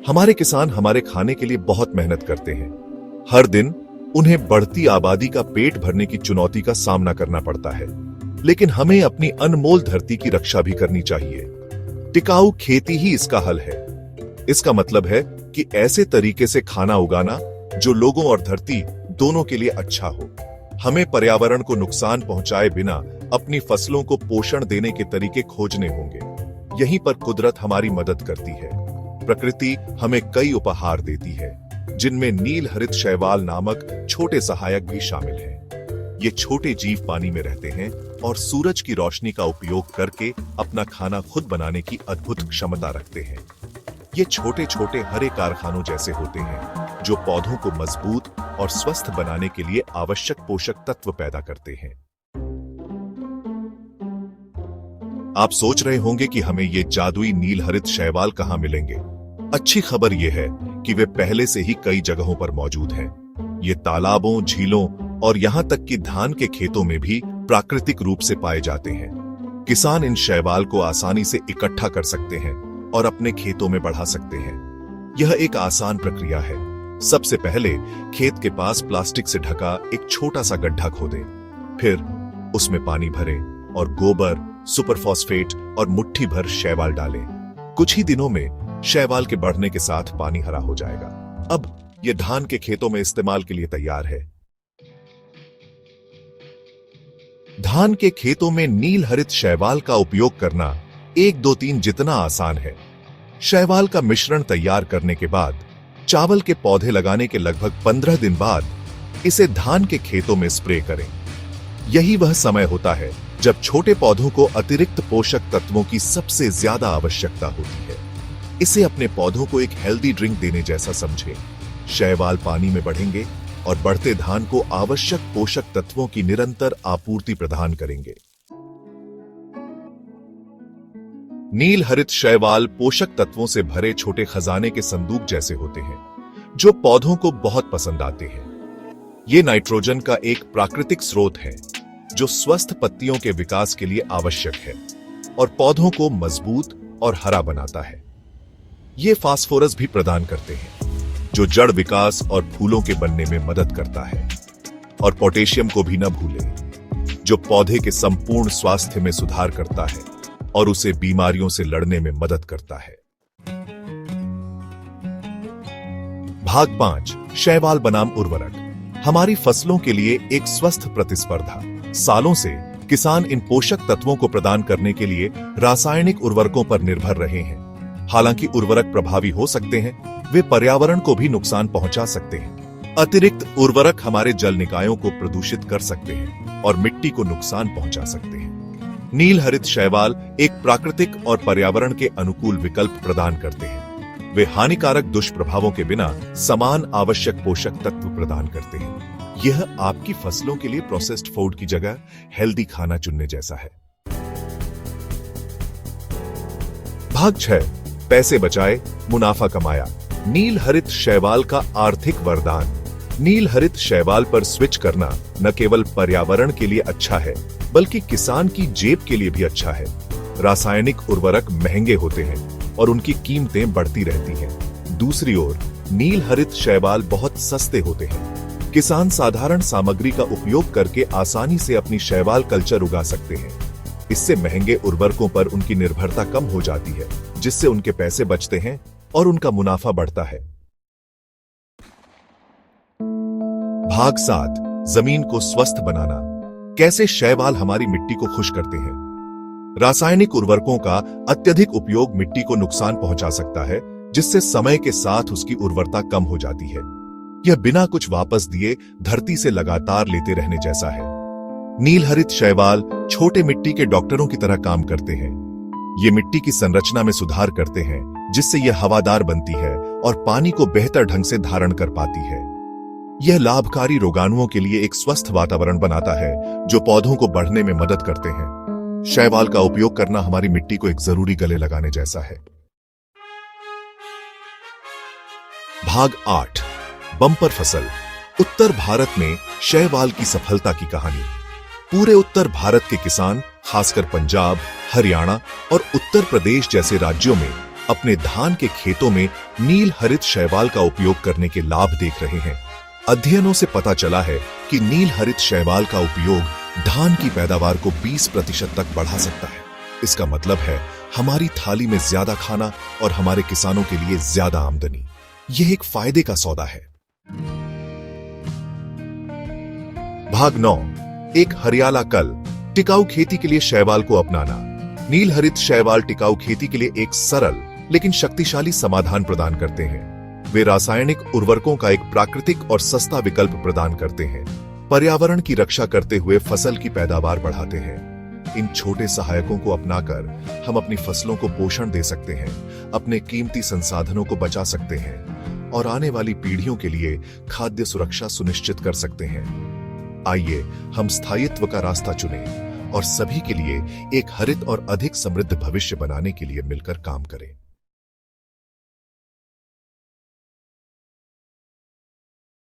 हमारे किसान हमारे खाने के लिए बहुत मेहनत करते हैं। हर दिन उन्हें बढ़ती आबादी का पेट भरने की चुनौती का सामना करना पड़ता है, लेकिन हमें अपनी अनमोल धरती की रक्षा भी करनी चाहिए। टिकाऊ खेती ही इसका हल है। इसका मतलब है कि ऐसे तरीके से खाना उगाना जो लोगों और धरती दोनों के लिए अच्छा हो। हमें पर्यावरण को नुकसान पहुंचाए बिना अपनी फसलों को पोषण देने के तरीके खोजने होंगे। यहीं पर कुदरत हमारी मदद करती है। प्रकृति हमें कई उपहार देती है, जिनमें नील हरित शैवाल नामक छोटे सहायक भी शामिल हैं। ये छोटे जीव पानी में रहते हैं और सूरज की रोशनी का उपयोग करके अपना खाना खुद बनाने की अद्भुत क्षमता रखते हैं। ये छोटे छोटे हरे कारखानों जैसे होते हैं, जो पौधों को मजबूत और स्वस्थ बनाने के लिए आवश्यक पोषक तत्व पैदा करते हैं। आप सोच रहे होंगे कि हमें ये जादुई नील हरित शैवाल कहां मिलेंगे। अच्छी खबर यह है कि वे पहले से ही कई जगहों पर मौजूद हैं। ये तालाबों, झीलों और यहां तक कि धान के खेतों में भी प्राकृतिक रूप से पाए जाते हैं। किसान इन शैवाल को आसानी से इकट्ठा कर सकते हैं और अपने खेतों में बढ़ा सकते हैं। यह एक आसान प्रक्रिया है। सबसे पहले खेत के पास प्लास्टिक से ढका एक छोटा सा गड्ढा खोदें, फिर उसमें पानी भरें और गोबर, सुपरफॉस्फेट और मुट्ठी भर शैवाल डालें। कुछ ही दिनों में शैवाल के बढ़ने के साथ पानी हरा हो जाएगा। अब यह धान के खेतों में इस्तेमाल के लिए तैयार है। धान के खेतों में नील हरित शैवाल का उपयोग करना 1, 2, 3 जितना आसान है। शैवाल का मिश्रण तैयार करने के बाद चावल के पौधे लगाने के लगभग 15 दिन बाद इसे धान के खेतों में स्प्रे करें। यही वह समय होता है जब छोटे पौधों को अतिरिक्त पोषक तत्वों की सबसे ज्यादा आवश्यकता होती है। इसे अपने पौधों को एक हेल्दी ड्रिंक देने जैसा समझें। शैवाल पानी में बढ़ेंगे और बढ़ते धान को आवश्यक पोषक तत्वों की निरंतर आपूर्ति प्रदान करेंगे। नील हरित शैवाल पोषक तत्वों से भरे छोटे खजाने के संदूक जैसे होते हैं, जो पौधों को बहुत पसंद आते हैं। ये नाइट्रोजन का एक प्राकृतिक स्रोत है, जो स्वस्थ पत्तियों के विकास के लिए आवश्यक है और पौधों को मजबूत और हरा बनाता है। ये फास्फोरस भी प्रदान करते हैं, जो जड़ विकास और फूलों के बनने में मदद करता है। और पोटेशियम को भी न भूलें, जो पौधे के संपूर्ण स्वास्थ्य में सुधार करता है और उसे बीमारियों से लड़ने में मदद करता है। भाग 5, शैवाल बनाम उर्वरक। हमारी फसलों के लिए एक स्वस्थ प्रतिस्पर्धा। सालों से किसान इन पोषक तत्वों को प्रदान करने के लिए रासायनिक उर्वरकों पर निर्भर रहे हैं। हालांकि उर्वरक प्रभावी हो सकते हैं, वे पर्यावरण को भी नुकसान पहुंचा सकते हैं। अतिरिक्त उर्वरक हमारे जल निकायों को प्रदूषित कर सकते हैं और मिट्टी को नुकसान पहुंचा सकते हैं। नील हरित शैवाल एक प्राकृतिक और पर्यावरण के अनुकूल विकल्प प्रदान करते हैं। वे हानिकारक दुष्प्रभावों के बिना समान आवश्यक पोषक तत्व प्रदान करते हैं। यह आपकी फसलों के लिए प्रोसेस्ड फूड की जगह हेल्दी खाना चुनने जैसा है। भाग 6, पैसे बचाए, मुनाफा कमाया। नील हरित शैवाल का आर्थिक वरदान। नील हरित शैवाल पर स्विच करना न केवल पर्यावरण के लिए अच्छा है, बल्कि किसान की जेब के लिए भी अच्छा है। रासायनिक उर्वरक महंगे होते हैं और उनकी कीमतें बढ़ती रहती हैं। दूसरी ओर नील हरित शैवाल बहुत सस्ते होते हैं। किसान साधारण सामग्री का उपयोग करके आसानी से अपनी शैवाल कल्चर उगा सकते हैं। इससे महंगे उर्वरकों पर उनकी निर्भरता कम हो जाती है, जिससे उनके पैसे बचते हैं और उनका मुनाफा बढ़ता है। भाग 7, जमीन को स्वस्थ बनाना। कैसे शैवाल हमारी मिट्टी को खुश करते हैं। रासायनिक उर्वरकों का अत्यधिक उपयोग मिट्टी को नुकसान पहुंचा सकता है, जिससे समय के साथ उसकी उर्वरता कम हो जाती है। यह बिना कुछ वापस दिए धरती से लगातार लेते रहने जैसा है। नील हरित शैवाल छोटे मिट्टी के डॉक्टरों की तरह काम करते हैं। ये मिट्टी की संरचना में सुधार करते हैं, जिससे यह हवादार बनती है और पानी को बेहतर ढंग से धारण कर पाती है। यह लाभकारी रोगाणुओं के लिए एक स्वस्थ वातावरण बनाता है, जो पौधों को बढ़ने में मदद करते हैं। शैवाल का उपयोग करना हमारी मिट्टी को एक जरूरी गले लगाने जैसा है। भाग 8, बम्पर फसल। उत्तर भारत में शैवाल की सफलता की कहानी। पूरे उत्तर भारत के किसान, खासकर पंजाब, हरियाणा और उत्तर प्रदेश जैसे राज्यों में अपने धान के खेतों में नील हरित शैवाल का उपयोग करने के लाभ देख रहे हैं। अध्ययनों से पता चला है कि नील हरित शैवाल का उपयोग धान की पैदावार को 20% तक बढ़ा सकता है। इसका मतलब है हमारी थाली में ज्यादा खाना और हमारे किसानों के लिए ज्यादा आमदनी। यह एक फायदे का सौदा है। भाग 9, एक हरियाला कल, टिकाऊ खेती के लिए शैवाल को अपनाना। नील हरित शैवाल टिकाऊ खेती के लिए एक सरल लेकिन शक्तिशाली समाधान प्रदान करते हैं। वे रासायनिक उर्वरकों का एक प्राकृतिक और सस्ता विकल्प प्रदान करते हैं, पर्यावरण की रक्षा करते हुए फसल की पैदावार बढ़ाते हैं। इन छोटे सहायकों को अपनाकर हम अपनी फसलों को पोषण दे सकते हैं, अपने कीमती संसाधनों को बचा सकते हैं और आने वाली पीढ़ियों के लिए खाद्य सुरक्षा सुनिश्चित कर सकते हैं। आइए हम स्थायित्व का रास्ता चुनें और सभी के लिए एक हरित और अधिक समृद्ध भविष्य बनाने के लिए मिलकर काम करें।